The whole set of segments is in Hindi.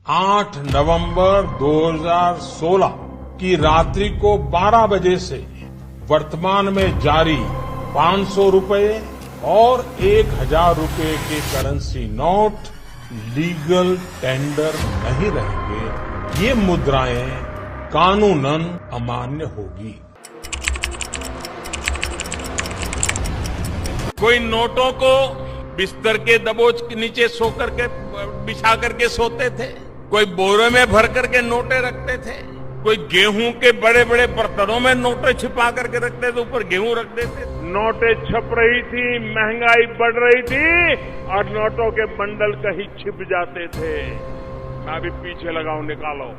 8 नवंबर 2016 की रात्रि को 12 बजे से वर्तमान में जारी 500 रुपए और 1000 रुपए के करेंसी नोट लीगल टेंडर नहीं रहेंगे। ये मुद्राएं कानूनन अमान्य होगी। कोई नोटों को बिस्तर के दबोच के नीचे सो करके बिछा करके सोते थे, कोई बोरे में भर करके नोटें रखते थे, कोई गेहूं के बड़े बड़े बर्तनों में नोटें छिपा करके रखते थे, ऊपर गेहूं रख देते थे। नोटें छप रही थी, महंगाई बढ़ रही थी और नोटों के बंडल कहीं छिप जाते थे। मैं अभी पीछे लगाऊं, निकालो।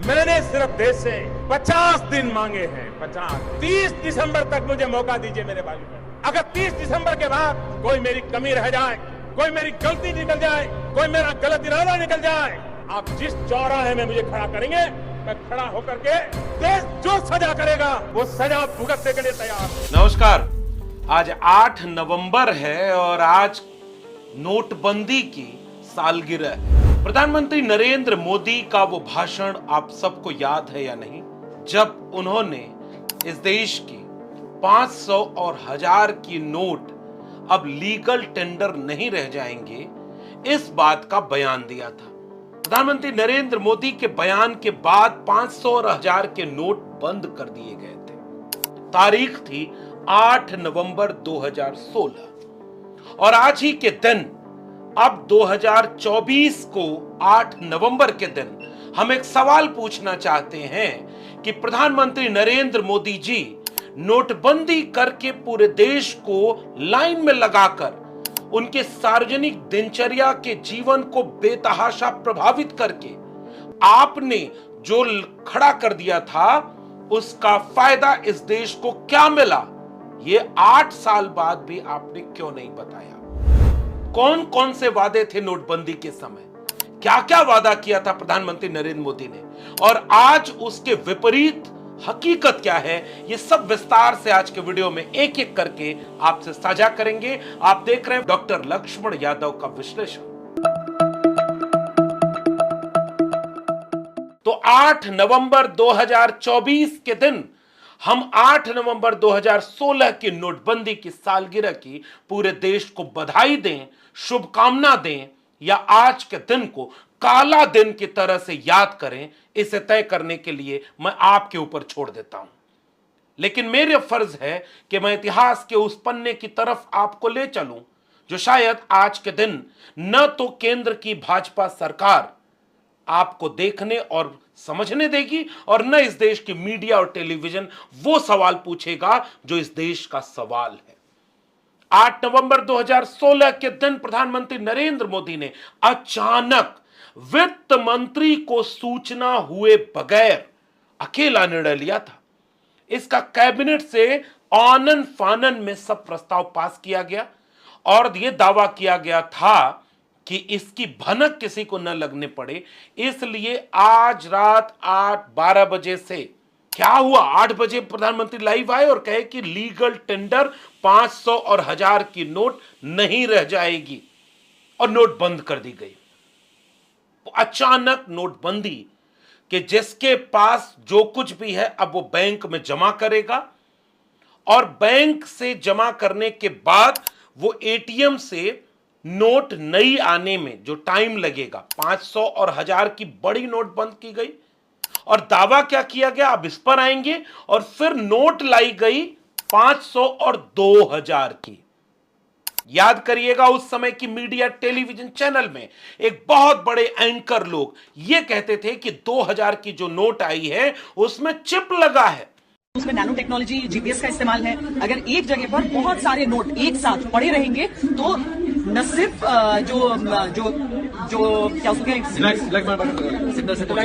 मैंने सिर्फ देश से 50 दिन मांगे हैं, 50। 30 दिसंबर तक मुझे मौका दीजिए मेरे भाई बहन। अगर 30 दिसंबर के बाद कोई मेरी कमी रह जाए, कोई मेरी गलती निकल जाए, कोई मेरा गलत इरादा निकल जाए, आप जिस चौराहे में मुझे खड़ा करेंगे, मैं खड़ा होकर के देश जो सजा करेगा वो सजा भुगतने के लिए तैयार हूं। नमस्कार, आज 8 नवंबर है और आज नोटबंदी की सालगिरह है। प्रधानमंत्री नरेंद्र मोदी का वो भाषण आप सबको याद है या नहीं, जब उन्होंने इस देश की 500 और 1000 की नोट अब लीगल टेंडर नहीं रह जाएंगे, इस बात का बयान दिया था। प्रधानमंत्री नरेंद्र मोदी के बयान के बाद 500 और 1000 के नोट बंद कर दिए गए थे। तारीख थी 8 नवंबर 2016 और आज ही के दिन, अब 2024 को 8 नवंबर के दिन हम एक सवाल पूछना चाहते हैं कि प्रधानमंत्री नरेंद्र मोदी जी नोटबंदी करके पूरे देश को लाइन में लगाकर उनके सार्वजनिक दिनचर्या के जीवन को बेतहाशा प्रभावित करके आपने जो खड़ा कर दिया था, उसका फायदा इस देश को क्या मिला, ये 8 साल बाद भी आपने क्यों नहीं बताया? कौन कौन से वादे थे नोटबंदी के समय, क्या क्या वादा किया था प्रधानमंत्री नरेंद्र मोदी ने, और आज उसके विपरीत हकीकत क्या है, ये सब विस्तार से आज के वीडियो में एक एक करके आपसे साझा करेंगे। आप देख रहे हैं डॉक्टर लक्ष्मण यादव का विश्लेषण। तो 8 नवंबर 2024 के दिन हम 8 नवंबर 2016 की नोटबंदी की सालगिरह की पूरे देश को बधाई दें, शुभकामना दें, या आज के दिन को काला दिन की तरह से याद करें, इसे तय करने के लिए मैं आपके ऊपर छोड़ देता हूं। लेकिन मेरे फर्ज है कि मैं इतिहास के उस पन्ने की तरफ आपको ले चलूं जो शायद आज के दिन न तो केंद्र की भाजपा सरकार आपको देखने और समझने देगी, और न इस देश की मीडिया और टेलीविजन वो सवाल पूछेगा जो इस देश का सवाल है। 8 नवंबर 2016 के दिन प्रधानमंत्री नरेंद्र मोदी ने अचानक वित्त मंत्री को सूचना हुए बगैर अकेला निर्णय लिया था। इसका कैबिनेट से आनन फानन में सब प्रस्ताव पास किया गया और यह दावा किया गया था कि इसकी भनक किसी को न लगने पड़े, इसलिए आज रात 8-12 बजे से क्या हुआ, 8 बजे प्रधानमंत्री लाइव आए और कहे कि लीगल टेंडर 500 और 1000 की नोट नहीं रह जाएगी, और नोट बंद कर दी गई। अचानक नोटबंदी कि जिसके पास जो कुछ भी है अब वो बैंक में जमा करेगा, और बैंक से जमा करने के बाद वो एटीएम से नोट नई आने में जो टाइम लगेगा, 500 और 1000 की बड़ी नोट बंद की गई, और दावा क्या किया गया अब इस पर आएंगे, और फिर नोट लाई गई 500 और 2000 की। याद करिएगा उस समय की मीडिया टेलीविजन चैनल में एक बहुत बड़े एंकर लोग ये कहते थे कि 2000 की जो नोट आई है उसमें चिप लगा है, उसमें नैनो टेक्नोलॉजी, जीपीएस का इस्तेमाल है। अगर एक जगह पर बहुत सारे नोट एक साथ पड़े रहेंगे तो न सिर्फ जो क्या उसके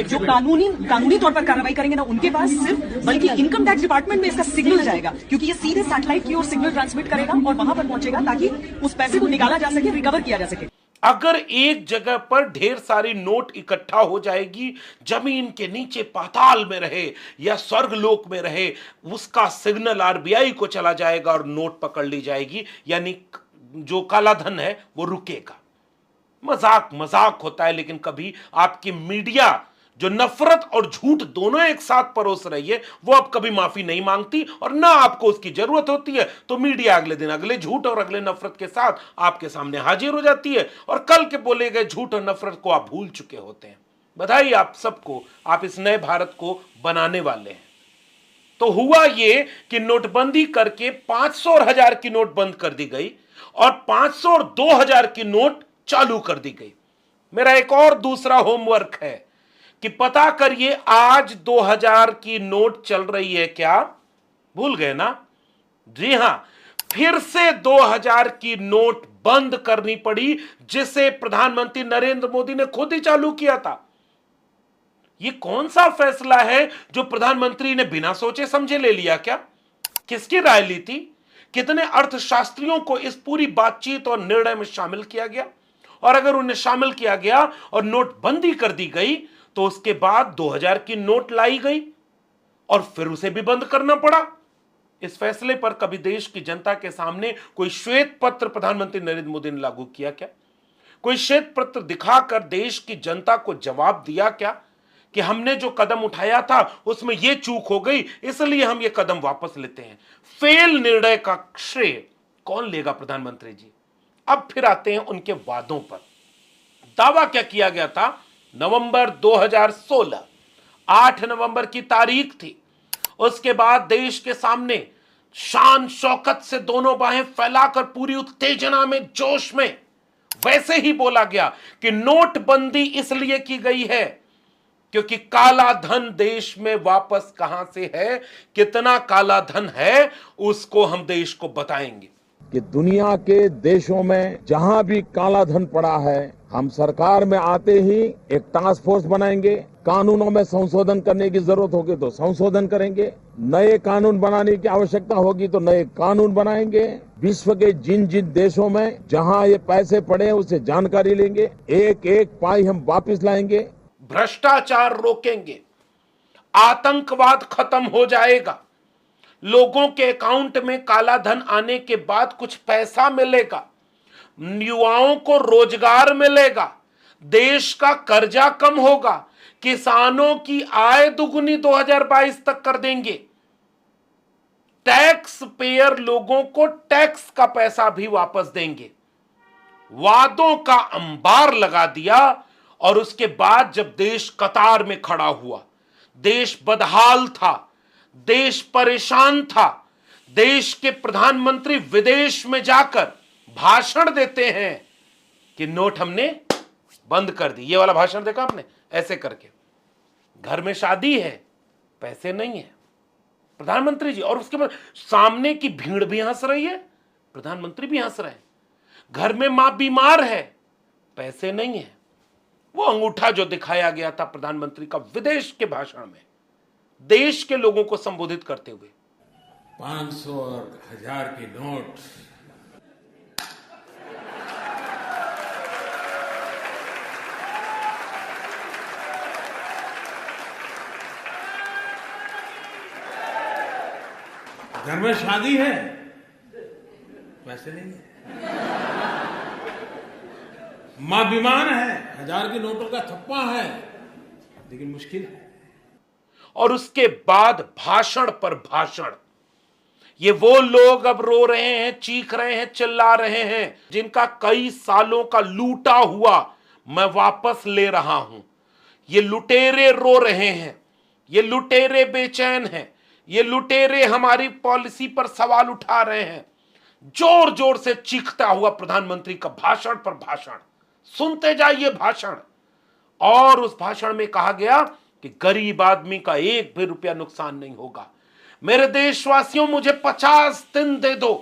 जो कानूनी तौर पर कार्रवाई करेंगे ना उनके पास सिर्फ, बल्कि इनकम टैक्स डिपार्टमेंट में इसका सिग्नल जाएगा, क्योंकि ये सीधे सैटेलाइट की ओर सिग्नल ट्रांसमिट करेगा और वहां पर पहुंचेगा ताकि उस पैसे को निकाला जा सके, रिकवर किया जा सके। अगर एक जगह पर ढेर सारी नोट इकट्ठा हो जाएगी, जमीन के नीचे पाताल में रहे या स्वर्गलोक में रहे, उसका सिग्नल आरबीआई को चला जाएगा और नोट पकड़ ली जाएगी, यानी जो काला धन है वो रुकेगा। मजाक मजाक होता है, लेकिन कभी आपकी मीडिया जो नफरत और झूठ दोनों एक साथ परोस रही है, वो अब कभी माफी नहीं मांगती और ना आपको उसकी जरूरत होती है। तो मीडिया अगले दिन अगले झूठ और अगले नफरत के साथ आपके सामने हाजिर हो जाती है और कल के बोले गए झूठ और नफरत को आप भूल चुके होते हैं। बधाई आप सबको, आप इस नए भारत को बनाने वाले हैं। तो हुआ ये कि नोटबंदी करके 500 और 1000 की नोट बंद कर दी गई और 500 और 2000 की नोट चालू कर दी गई। मेरा एक और दूसरा होमवर्क है कि पता करिए आज 2000 की नोट चल रही है क्या? भूल गए ना? जी हां, फिर से 2000 की नोट बंद करनी पड़ी, जिसे प्रधानमंत्री नरेंद्र मोदी ने खुद ही चालू किया था। यह कौन सा फैसला है जो प्रधानमंत्री ने बिना सोचे समझे ले लिया क्या? किसकी राय ली थी? कितने अर्थशास्त्रियों को इस पूरी बातचीत और निर्णय में शामिल किया गया? और अगर उन्हें शामिल किया गया और नोटबंदी कर दी गई तो उसके बाद 2000 की नोट लाई गई और फिर उसे भी बंद करना पड़ा। इस फैसले पर कभी देश की जनता के सामने कोई श्वेत पत्र प्रधानमंत्री नरेंद्र मोदी ने लागू किया क्या? कोई श्वेत पत्र दिखाकर देश की जनता को जवाब दिया क्या कि हमने जो कदम उठाया था उसमें यह चूक हो गई, इसलिए हम यह कदम वापस लेते हैं? फेल निर्णय का श्रेय कौन लेगा प्रधानमंत्री जी? अब फिर आते हैं उनके वादों पर। दावा क्या किया गया था? नवंबर 2016, 8 नवंबर की तारीख थी। उसके बाद देश के सामने शान शौकत से दोनों बाहें फैलाकर पूरी उत्तेजना में, जोश में वैसे ही बोला गया कि नोटबंदी इसलिए की गई है क्योंकि काला धन देश में वापस कहां से है, कितना काला धन है, उसको हम देश को बताएंगे। कि दुनिया के देशों में जहां भी काला धन पड़ा है, हम सरकार में आते ही एक टास्क फोर्स बनाएंगे। कानूनों में संशोधन करने की जरूरत होगी तो संशोधन करेंगे, नए कानून बनाने की आवश्यकता होगी तो नए कानून बनाएंगे। विश्व के जिन जिन देशों में जहां ये पैसे पड़े हैं उससे जानकारी लेंगे, एक एक पाई हम वापस लाएंगे। भ्रष्टाचार रोकेंगे, आतंकवाद खत्म हो जाएगा, लोगों के अकाउंट में काला धन आने के बाद कुछ पैसा मिलेगा, युवाओं को रोजगार मिलेगा, देश का कर्जा कम होगा, किसानों की आय दुगुनी 2022 तक कर देंगे, टैक्स पेयर लोगों को टैक्स का पैसा भी वापस देंगे। वादों का अंबार लगा दिया और उसके बाद जब देश कतार में खड़ा हुआ, देश बदहाल था, देश परेशान था, देश के प्रधानमंत्री विदेश में जाकर भाषण देते हैं कि नोट हमने बंद कर दी। ये वाला भाषण देखा आपने? ऐसे करके घर में शादी है, पैसे नहीं है प्रधानमंत्री जी, और उसके बाद सामने की भीड़ भी हंस रही है, प्रधानमंत्री भी हंस रहे हैं। घर में मां बीमार है, पैसे नहीं है। वो अंगूठा जो दिखाया गया था प्रधानमंत्री का विदेश के भाषण में देश के लोगों को संबोधित करते हुए, 500 और 1000 की नोट घर में शादी है, पैसे नहीं है, मां बीमार है, 1000 की नोटों का थप्पा है, लेकिन मुश्किल है। और उसके बाद भाषण पर भाषण। ये वो लोग अब रो रहे हैं, चीख रहे हैं, चिल्ला रहे हैं, जिनका कई सालों का लूटा हुआ मैं वापस ले रहा हूं। ये लुटेरे रो रहे हैं, ये लुटेरे बेचैन हैं, ये लुटेरे हमारी पॉलिसी पर सवाल उठा रहे हैं। जोर जोर से चीखता हुआ प्रधानमंत्री का भाषण पर भाषण, सुनते जाइए भाषण। और उस भाषण में कहा गया कि गरीब आदमी का एक भी रुपया नुकसान नहीं होगा। मेरे देशवासियों, मुझे 50 दिन दे दो,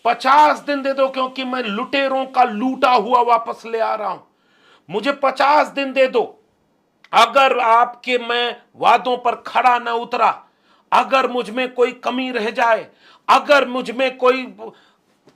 50 दिन दे दो, क्योंकि मैं लुटेरों का लूटा हुआ वापस ले आ रहा हूं। मुझे 50 दिन दे दो। अगर आपके मैं वादों पर खड़ा न उतरा, अगर मुझ में कोई कमी रह जाए, अगर मुझ में कोई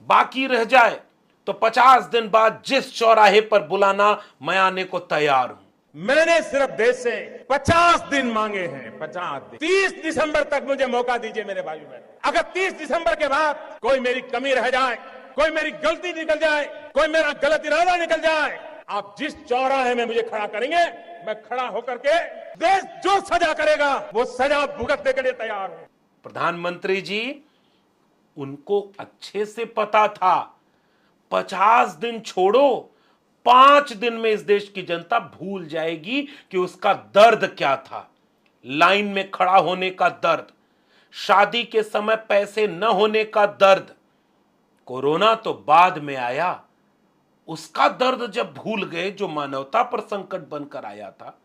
बाकी रह जाए, तो 50 दिन बाद जिस चौराहे पर बुलाना, मैं आने को तैयार हूं। मैंने सिर्फ देश से 50 दिन मांगे हैं, 50 दिन। 30 दिसंबर तक मुझे मौका दीजिए मेरे भाई बहन। अगर 30 दिसंबर के बाद कोई मेरी कमी रह जाए, कोई मेरी गलती निकल जाए, कोई मेरा गलत इरादा निकल जाए, आप जिस चौराहे में मुझे खड़ा करेंगे, मैं खड़ा होकर के देश जो सजा करेगा वो सजा भुगतने के लिए तैयार हूं। प्रधानमंत्री जी, उनको अच्छे से पता था 50 दिन छोड़ो, 5 दिन में इस देश की जनता भूल जाएगी कि उसका दर्द क्या था। लाइन में खड़ा होने का दर्द, शादी के समय पैसे न होने का दर्द, कोरोना तो बाद में आया, उसका दर्द जब भूल गए, जो मानवता पर संकट बनकर आया था।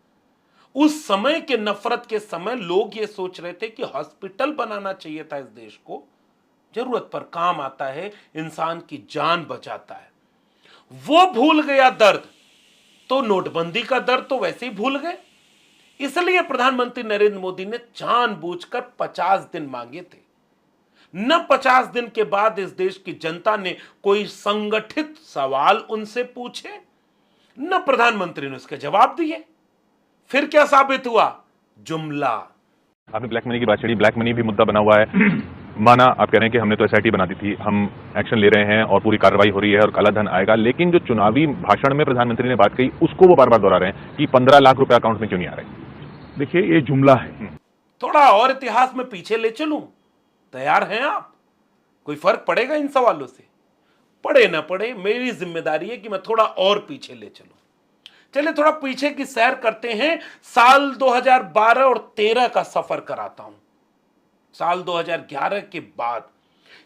उस समय के नफरत के समय लोग ये सोच रहे थे कि हॉस्पिटल बनाना चाहिए था इस देश को, जरूरत पर काम आता है, इंसान की जान बचाता है। वो भूल गया दर्द, तो नोटबंदी का दर्द तो वैसे ही भूल गए। इसलिए प्रधानमंत्री नरेंद्र मोदी ने जानबूझकर 50 दिन मांगे थे। न 50 दिन के बाद इस देश की जनता ने कोई संगठित सवाल उनसे पूछे, न प्रधानमंत्री ने उसके जवाब दिए। फिर क्या साबित हुआ? जुमला। आपने ब्लैक मनी की बात छेड़ी, ब्लैक मनी भी मुद्दा बना हुआ है। माना आप कह रहे हैं कि हमने तो एसआईटी बना दी थी, हम एक्शन ले रहे हैं और पूरी कार्रवाई हो रही है और काला धन आएगा, लेकिन जो चुनावी भाषण में प्रधानमंत्री ने बात कही उसको वो बार बार दोहरा रहे हैं कि 15 लाख रुपए अकाउंट में क्यों नहीं आ रहे। देखिए, ये जुमला है। थोड़ा और इतिहास में पीछे ले चलूं, तैयार हैं आप? कोई फर्क पड़ेगा इन सवालों से? पड़े ना पड़े, मेरी जिम्मेदारी है कि मैं थोड़ा और पीछे ले चलूं। चलिए थोड़ा पीछे की सैर करते हैं। साल 2012 और 13 का सफर कराता हूं। साल 2011 के बाद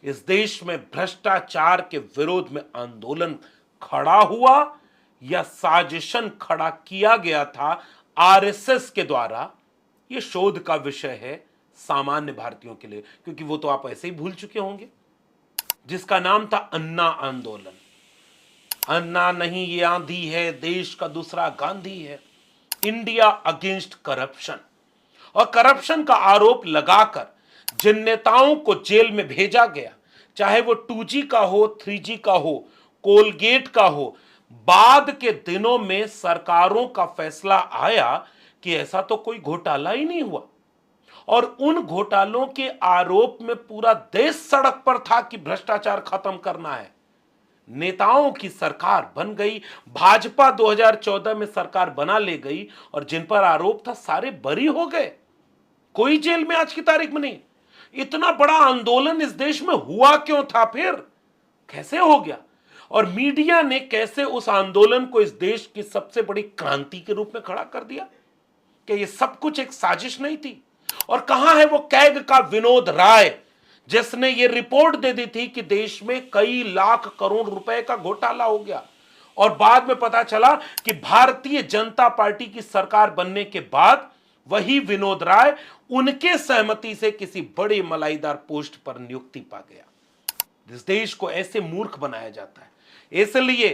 इस देश में भ्रष्टाचार के विरोध में आंदोलन खड़ा हुआ या साजिशन खड़ा किया गया था आरएसएस के द्वारा, यह शोध का विषय है सामान्य भारतीयों के लिए, क्योंकि वो तो आप ऐसे ही भूल चुके होंगे, जिसका नाम था अन्ना आंदोलन। अन्ना नहीं, ये आंधी है, देश का दूसरा गांधी है। India against corruption. और करप्शन का आरोप लगाकर जिन नेताओं को जेल में भेजा गया, चाहे वो 2G का हो, 3G का हो, कोलगेट का हो, बाद के दिनों में सरकारों का फैसला आया कि ऐसा तो कोई घोटाला ही नहीं हुआ, और उन घोटालों के आरोप में पूरा देश सड़क पर था कि भ्रष्टाचार खत्म करना है। नेताओं की सरकार बन गई, भाजपा 2014 में सरकार बना ले गई, और जिन पर आरोप था सारे बरी हो गए, कोई जेल में आज की तारीख में नहीं। इतना बड़ा आंदोलन इस देश में हुआ क्यों था? फिर कैसे हो गया? और मीडिया ने कैसे उस आंदोलन को इस देश की सबसे बड़ी क्रांति के रूप में खड़ा कर दिया कि ये सब कुछ एक साजिश नहीं थी? और कहां है वो कैग का विनोद राय, जिसने ये रिपोर्ट दे दी थी कि देश में कई लाख करोड़ रुपए का घोटाला हो गया, और बाद में पता चला कि भारतीय जनता पार्टी की सरकार बनने के बाद वही विनोद राय उनके सहमति से किसी बड़े मलाईदार पोस्ट पर नियुक्ति पा गया। इस देश को ऐसे मूर्ख बनाया जाता है। इसलिए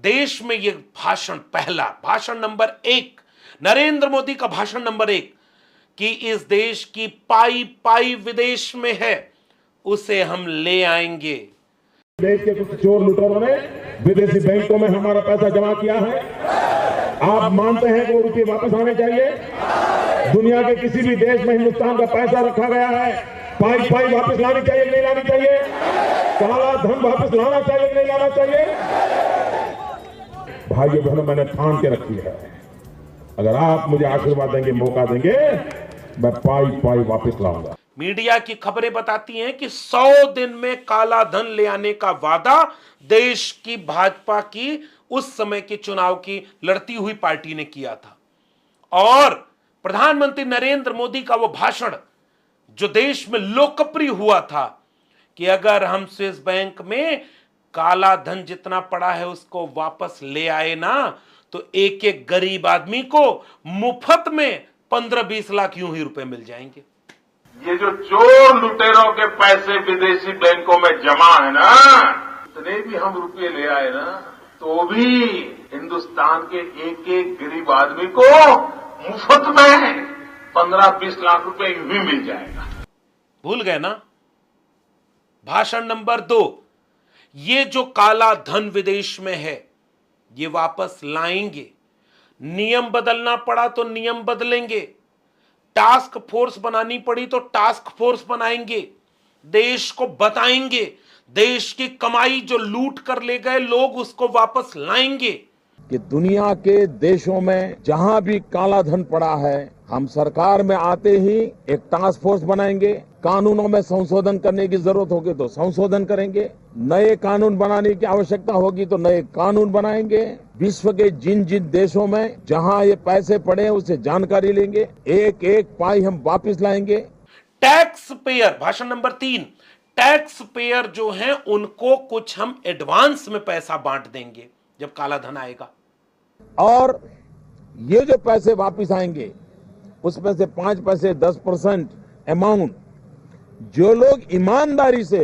देश में यह भाषण, पहला भाषण नंबर 1, नरेंद्र मोदी का भाषण नंबर 1, कि इस देश की पाई पाई विदेश में है, उसे हम ले आएंगे। देश के कुछ चोर लुटेरों ने विदेशी बैंकों में हमारा पैसा जमा किया है। आप मानते हैं कि वो रुपये वापस आने चाहिए? दुनिया के किसी भी देश में हिंदुस्तान का पैसा रखा गया है, पाई पाई वापस लानी चाहिए, नहीं लानी चाहिए? काला धन वापस लाना चाहिए, नहीं लाना चाहिए? भाइयों बहनों, मैंने ठान के रखी है, अगर आप मुझे आशीर्वाद देंगे, मौका देंगे, मैं पाई पाई वापस लाऊंगा। मीडिया की खबरें बताती हैं कि 100 दिन में काला धन ले आने का वादा देश की भाजपा की उस समय के चुनाव की लड़ती हुई पार्टी ने किया था। और प्रधानमंत्री नरेंद्र मोदी का वो भाषण जो देश में लोकप्रिय हुआ था कि अगर हम स्विस बैंक में काला धन जितना पड़ा है उसको वापस ले आए ना, तो एक एक गरीब आदमी को मुफ्त में 15-20 लाख यूं ही रुपए मिल जाएंगे। ये जो चोर लुटेरों के पैसे विदेशी बैंकों में जमा है ना, इतने भी हम रुपये ले आए ना, तो भी हिंदुस्तान के एक एक गरीब आदमी को मुफ्त में 15-20 लाख रुपए यूं ही मिल जाएगा। भूल गए ना? भाषण नंबर 2, ये जो काला धन विदेश में है ये वापस लाएंगे। नियम बदलना पड़ा तो नियम बदलेंगे, टास्क फोर्स बनानी पड़ी तो टास्क फोर्स बनाएंगे, देश को बताएंगे, देश की कमाई जो लूट कर ले गए लोग उसको वापस लाएंगे। कि दुनिया के देशों में जहां भी काला धन पड़ा है, हम सरकार में आते ही एक टास्क फोर्स बनाएंगे। कानूनों में संशोधन करने की जरूरत होगी तो संशोधन करेंगे, नए कानून बनाने की आवश्यकता होगी तो नए कानून बनाएंगे। विश्व के जिन जिन देशों में जहां ये पैसे पड़े हैं उससे जानकारी लेंगे, एक एक पाई हम वापस लाएंगे। टैक्स पेयर, भाषण नंबर 3, टैक्स पेयर जो हैं उनको कुछ हम एडवांस में पैसा बांट देंगे जब काला धन आएगा। और ये जो पैसे वापस आएंगे उसमें से 5 पैसे 10% अमाउंट जो लोग ईमानदारी से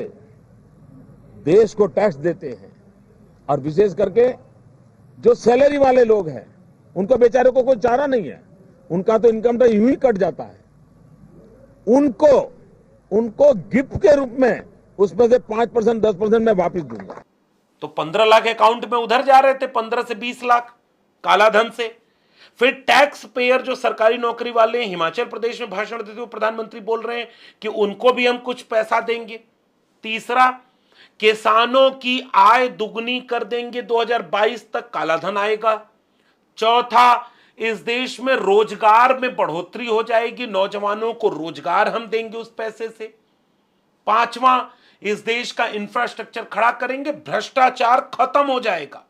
देश को टैक्स देते हैं, और विशेष करके जो सैलरी वाले लोग हैं, उनको बेचारे को कोई चारा नहीं है, उनका तो इनकम टैक्स यूं ही कट जाता है, उनको गिफ्ट के रूप में उसमें से 5% 10% मैं वापस दूंगा। तो 15 लाख अकाउंट में उधर जा रहे थे, 15 से 20 लाख काला धन से। फिर टैक्स पेयर जो सरकारी नौकरी वाले हैं, हिमाचल प्रदेश में भाषण देते हुए प्रधानमंत्री बोल रहे हैं कि उनको भी हम कुछ पैसा देंगे। तीसरा, किसानों की आय दुगनी कर देंगे, 2022 तक काला धन आएगा। चौथा, इस देश में रोजगार में बढ़ोतरी हो जाएगी, नौजवानों को रोजगार हम देंगे उस पैसे से। पांचवा, इस देश का इंफ्रास्ट्रक्चर खड़ा करेंगे, भ्रष्टाचार खत्म हो जाएगा।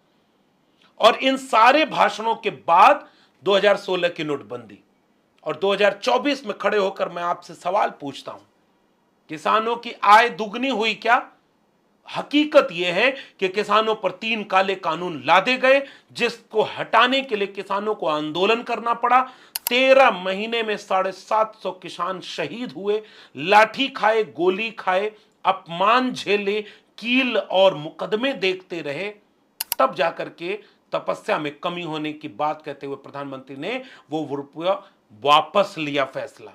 और इन सारे भाषणों के बाद 2016 की नोटबंदी, और 2024 में खड़े होकर मैं आपसे सवाल पूछता हूं, किसानों की आय दुगनी हुई क्या? हकीकत यह है कि किसानों पर 3 काले कानून लादे गए, जिसको हटाने के लिए किसानों को आंदोलन करना पड़ा। 13 महीने में 750 किसान शहीद हुए, लाठी खाए, गोली खाए, अपमान झेले, कील और मुकदमे देखते रहे। तब जाकर के तपस्या में कमी होने की बात कहते हुए प्रधानमंत्री ने वो रुपया वापस लिया फैसला,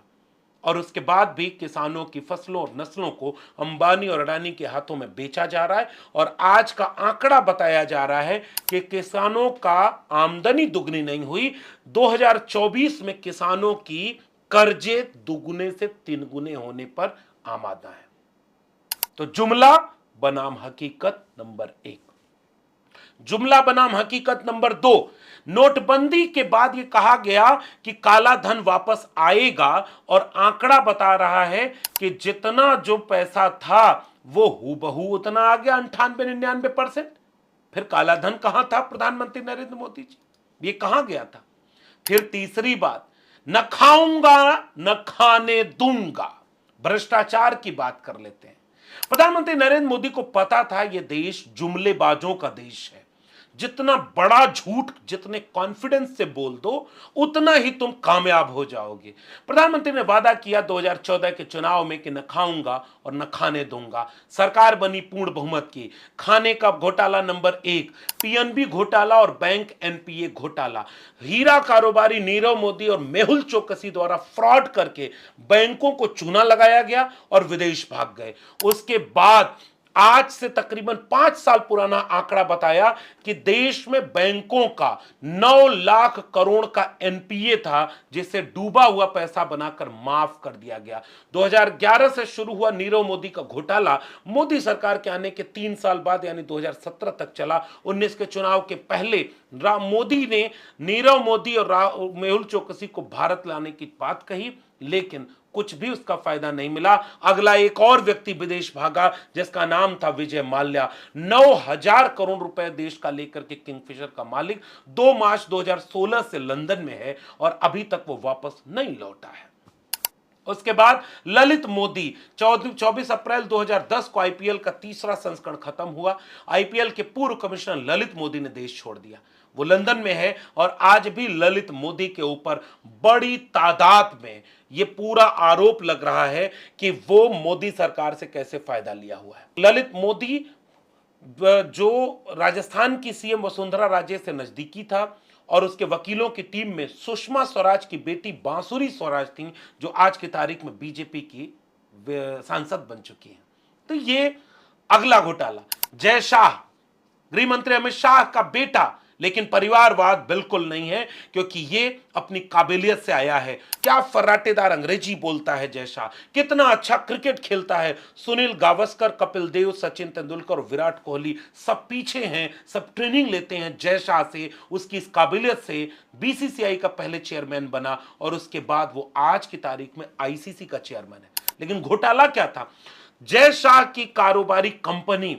और उसके बाद भी किसानों की फसलों और नस्लों को अंबानी और अडानी के हाथों में बेचा जा रहा है। और आज का आंकड़ा बताया जा रहा है कि किसानों का आमदनी दुगनी नहीं हुई, 2024 में किसानों की कर्जे दुगने से 3 गुने होने पर आमादा है। तो जुमला बनाम हकीकत नंबर 1। जुमला बनाम हकीकत नंबर 2, नोटबंदी के बाद यह कहा गया कि काला धन वापस आएगा, और आंकड़ा बता रहा है कि जितना जो पैसा था वो हूबहू उतना आ गया, 98-99%। फिर काला धन कहां था प्रधानमंत्री नरेंद्र मोदी जी? ये कहां गया था? फिर तीसरी बात, न खाऊंगा न खाने दूंगा, भ्रष्टाचार की बात कर लेते हैं। प्रधानमंत्री नरेंद्र मोदी को पता था यह देश जुमलेबाजों का देश है, जितना बड़ा झूठ जितने कॉन्फिडेंस से बोल दो उतना ही तुम कामयाब हो जाओगे। प्रधानमंत्री ने वादा किया 2014 के चुनाव में कि न खाऊंगा और न खाने दूंगा। सरकार बनी पूर्ण बहुमत की। खाने का घोटाला नंबर 1, पीएनबी घोटाला और बैंक एनपीए घोटाला। हीरा कारोबारी नीरव मोदी और मेहुल चोकसी द्वारा फ्रॉड करके बैंकों को चूना लगाया गया और विदेश भाग गए। उसके बाद आज से तकरीबन 5 साल पुराना आंकड़ा बताया कि देश में बैंकों का 9 लाख करोड़ का एनपीए था, जिसे डूबा हुआ पैसा बनाकर माफ कर दिया गया। 2011 से शुरू हुआ नीरव मोदी का घोटाला मोदी सरकार के आने के 3 साल बाद यानी 2017 तक चला। 19 के चुनाव के पहले मोदी ने नीरव मोदी और मेहुल चोकसी को भारत लाने की बात कही, लेकिन कुछ भी उसका फायदा नहीं मिला। अगला एक और व्यक्ति विदेश भागा जिसका नाम था विजय माल्या। 9,000 करोड़ रुपए देश का लेकर के किंगफिशर का मालिक 2 मार्च 2016 से लंदन में है और अभी तक वो वापस नहीं लौटा है। उसके बाद ललित मोदी, 24 अप्रैल 2010 को आईपीएल का 3रा संस्करण खत्म हुआ। आईपीएल के पूर्व कमिश्नर ललित मोदी ने देश छोड़ दिया। वो लंदन में है और आज भी ललित मोदी के ऊपर बड़ी तादाद में ये पूरा आरोप लग रहा है कि वो मोदी सरकार से कैसे फायदा लिया हुआ है। ललित मोदी जो राजस्थान की सीएम वसुंधरा राजे से नजदीकी था और उसके वकीलों की टीम में सुषमा स्वराज की बेटी बांसुरी स्वराज थी, जो आज की तारीख में बीजेपी की सांसद बन चुकी हैं। तो ये अगला घोटाला। जय शाह, गृह मंत्री अमित शाह का बेटा लेकिन परिवारवाद बिल्कुल नहीं है, क्योंकि ये अपनी काबिलियत से आया है। क्या फर्राटेदार अंग्रेजी बोलता है जय शाह, कितना अच्छा क्रिकेट खेलता है। सुनील गावस्कर, कपिल देव, सचिन तेंदुलकर, विराट कोहली सब पीछे हैं, सब ट्रेनिंग लेते हैं जय शाह से, उसकी इस काबिलियत से। बीसीसीआई का पहले चेयरमैन बना और उसके बाद वो आज की तारीख में आईसीसी का चेयरमैन है। लेकिन घोटाला क्या था? जय शाह की कारोबारी कंपनी,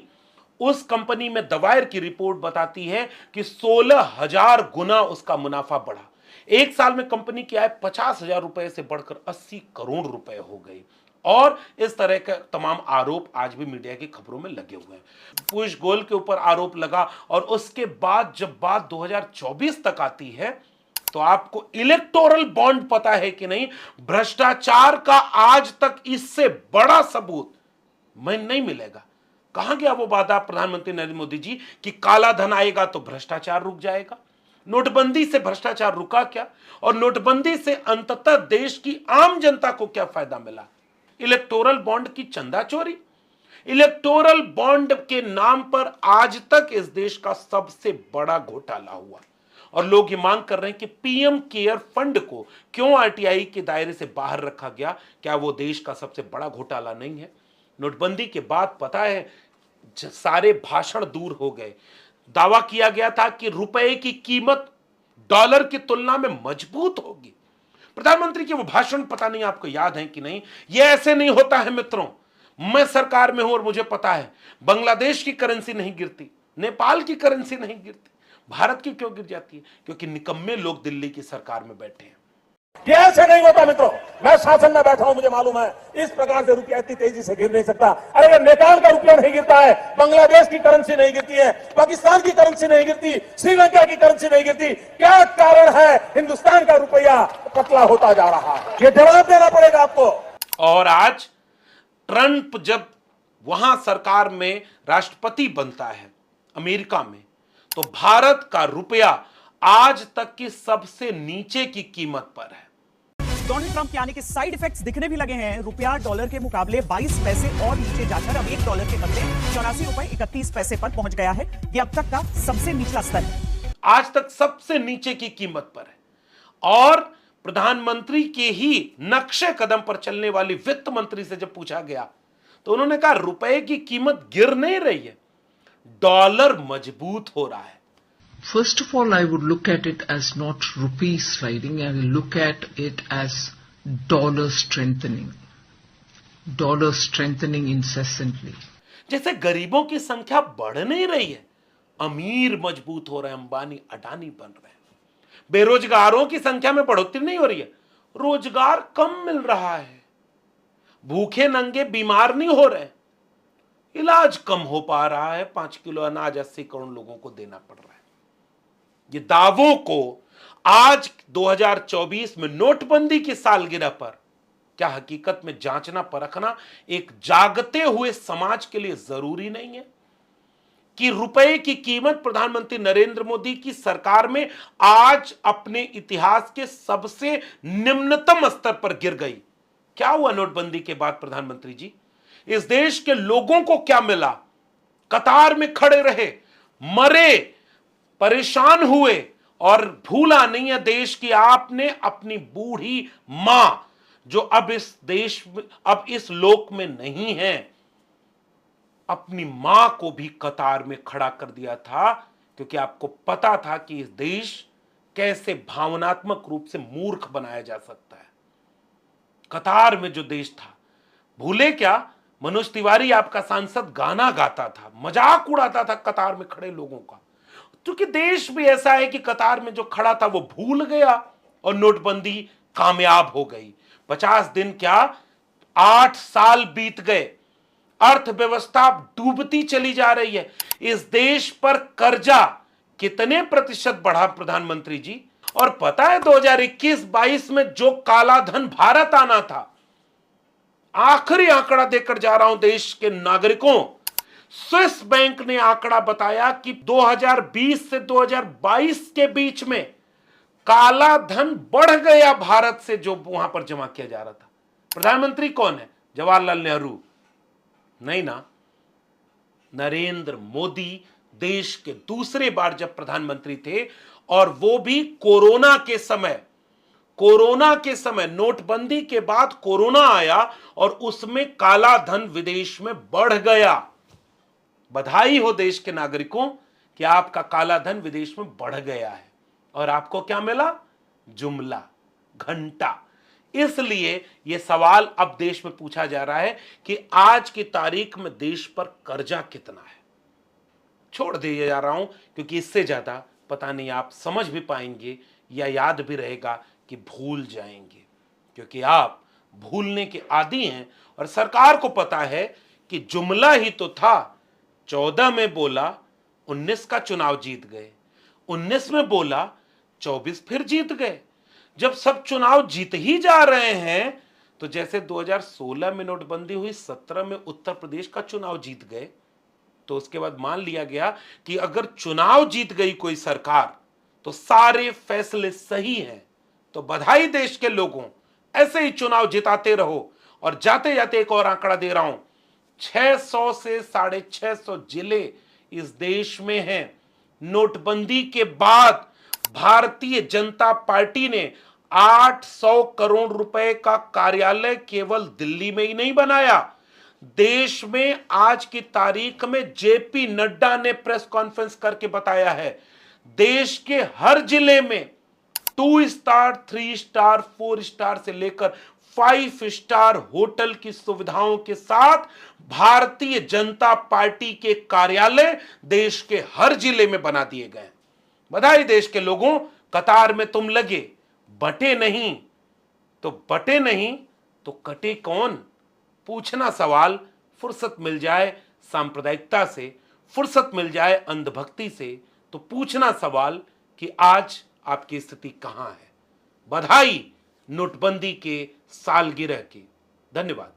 उस कंपनी में दवायर की रिपोर्ट बताती है कि 16,000 गुना उसका मुनाफा बढ़ा। एक साल में कंपनी की आय 50,000 रुपए से बढ़कर 80 करोड़ रुपए हो गई। और इस तरह के तमाम आरोप आज भी मीडिया की खबरों में लगे हुए हैं। पीयूष गोयल के ऊपर आरोप लगा और उसके बाद जब बात 2024 तक आती है तो आपको इलेक्टोरल बॉन्ड पता है कि नहीं? भ्रष्टाचार का आज तक इससे बड़ा सबूत मैं नहीं मिलेगा। कहां गया वो वादा प्रधानमंत्री नरेंद्र मोदी जी कि काला धन आएगा तो भ्रष्टाचार रुक जाएगा? नोटबंदी से भ्रष्टाचार रुका क्या? और नोटबंदी से अंततः देश की आम जनता को क्या फायदा मिला? इलेक्टोरल बॉन्ड की चंदा चोरी। इलेक्टोरल बॉन्ड के नाम पर आज तक इस देश का सबसे बड़ा घोटाला हुआ और लोग ये मांग कर रहे हैं कि पीएम केयर फंड को क्यों आरटीआई के दायरे से बाहर रखा गया? क्या वो देश का सबसे बड़ा घोटाला नहीं है? नोटबंदी के बाद पता है सारे भाषण दूर हो गए। दावा किया गया था कि रुपए की कीमत डॉलर की तुलना में मजबूत होगी। प्रधानमंत्री के वो भाषण पता नहीं आपको याद है कि नहीं? ये ऐसे नहीं होता है मित्रों। मैं सरकार में हूं और मुझे पता है बांग्लादेश की करेंसी नहीं गिरती, नेपाल की करेंसी नहीं गिरती, भारत की क्यों गिर जाती है? क्योंकि निकम्मे लोग दिल्ली की सरकार में बैठे हैं। ये ऐसे नहीं होता मित्रों। मैं शासन में बैठा हूं, मुझे मालूम है इस प्रकार से रुपया इतनी तेजी से गिर नहीं सकता। अरे ये नेपाल का रुपया नहीं गिरता है, बांग्लादेश की करेंसी नहीं गिरती है, पाकिस्तान की करेंसी नहीं गिरती, श्रीलंका की करेंसी नहीं गिरती। क्या कारण है हिंदुस्तान का रुपया पतला होता जा रहा है? ये जवाब देना पड़ेगा आपको। और आज ट्रंप जब वहां सरकार में राष्ट्रपति बनता है अमेरिका में, तो भारत का रुपया आज तक की सबसे नीचे की कीमत पर है। डोनाल्ड ट्रंप के आने के साइड इफेक्ट्स दिखने भी लगे हैं। रुपया डॉलर के मुकाबले 22 पैसे और नीचे जाकर अब $1 के बदले 84 रुपए 31 पैसे पर पहुंच गया है। यह अब तक का सबसे निचला स्तर है। आज तक सबसे नीचे की कीमत पर है। और प्रधानमंत्री के ही नक्शे कदम पर चलने वाली वित्त मंत्री से जब पूछा गया तो उन्होंने कहा रुपए की कीमत गिर नहीं रही है, डॉलर मजबूत हो रहा है। First of all, I would look at it as not rupee sliding, I will look at it as dollar strengthening incessantly. जैसे गरीबों की संख्या बढ़ नहीं रही है, अमीर मजबूत हो रहे हैं, अंबानी अडानी बन रहे हैं। बेरोजगारों की संख्या में बढ़ोतरी नहीं हो रही है, रोजगार कम मिल रहा है। भूखे नंगे बीमार नहीं हो रहे, इलाज कम हो पा रहा है। 5 किलो अनाज 80 करोड़ लोगों को देना पड़ रहा है। ये दावों को आज 2024 में नोटबंदी की सालगिरह पर क्या हकीकत में जांचना परखना एक जागते हुए समाज के लिए जरूरी नहीं है कि रुपए की कीमत प्रधानमंत्री नरेंद्र मोदी की सरकार में आज अपने इतिहास के सबसे निम्नतम स्तर पर गिर गई? क्या हुआ नोटबंदी के बाद प्रधानमंत्री जी? इस देश के लोगों को क्या मिला? कतार में खड़े रहे, मरे, परेशान हुए और भूला नहीं है देश की आपने अपनी बूढ़ी मां जो अब इस देश में, अब इस लोक में नहीं है, अपनी मां को भी कतार में खड़ा कर दिया था, क्योंकि आपको पता था कि इस देश कैसे भावनात्मक रूप से मूर्ख बनाया जा सकता है। कतार में जो देश था, भूले क्या? मनोज तिवारी आपका सांसद गाना गाता था, मजाक उड़ाता था कतार में खड़े लोगों का, क्योंकि देश भी ऐसा है कि कतार में जो खड़ा था वो भूल गया और नोटबंदी कामयाब हो गई। 50 दिन क्या 8 साल बीत गए, अर्थव्यवस्था डूबती चली जा रही है। इस देश पर कर्जा कितने प्रतिशत बढ़ा प्रधानमंत्री जी? और पता है 2021-22 में जो काला धन भारत आना था, आखिरी आंकड़ा देकर जा रहा हूं देश के नागरिकों, स्विस बैंक ने आंकड़ा बताया कि 2020 से 2022 के बीच में काला धन बढ़ गया भारत से जो वहां पर जमा किया जा रहा था। प्रधानमंत्री कौन है? जवाहरलाल नेहरू नहीं ना, नरेंद्र मोदी देश के दूसरी बार जब प्रधानमंत्री थे, और वो भी कोरोना के समय। कोरोना के समय, नोटबंदी के बाद कोरोना आया और उसमें काला धन विदेश में बढ़ गया। बधाई हो देश के नागरिकों कि आपका काला धन विदेश में बढ़ गया है। और आपको क्या मिला? जुमला, घंटा। इसलिए यह सवाल अब देश में पूछा जा रहा है कि आज की तारीख में देश पर कर्जा कितना है। छोड़ दिया जा रहा हूं क्योंकि इससे ज्यादा पता नहीं आप समझ भी पाएंगे या याद भी रहेगा कि भूल जाएंगे, क्योंकि आप भूलने के आदी हैं। और सरकार को पता है कि जुमला ही तो था। 14 में बोला 19 का चुनाव जीत गए, 19 में बोला 24 फिर जीत गए। जब सब चुनाव जीत ही जा रहे हैं, तो जैसे 2016 में नोटबंदी हुई, 17 में उत्तर प्रदेश का चुनाव जीत गए, तो उसके बाद मान लिया गया कि अगर चुनाव जीत गई कोई सरकार तो सारे फैसले सही हैं। तो बधाई देश के लोगों, ऐसे ही चुनाव जिताते रहो। और जाते जाते एक और आंकड़ा दे रहा हूं, 600 से 650 जिले इस देश में हैं। नोटबंदी के बाद भारतीय जनता पार्टी ने 800 करोड़ रुपए का कार्यालय केवल दिल्ली में ही नहीं बनाया। देश में आज की तारीख में जेपी नड्डा ने प्रेस कॉन्फ्रेंस करके बताया है, देश के हर जिले में 2 स्टार, 3 स्टार, 4 स्टार से लेकर 5 स्टार होटल की सुविधाओं के साथ भारतीय जनता पार्टी के कार्यालय देश के हर जिले में बना दिए गए। बधाई देश के लोगों, कतार में तुम लगे, बटे नहीं तो कटे कौन? पूछना सवाल, फुर्सत मिल जाए सांप्रदायिकता से, फुर्सत मिल जाए अंधभक्ति से, तो पूछना सवाल कि आज आपकी स्थिति कहां है। बधाई नोटबंदी के सालगिरह की। धन्यवाद।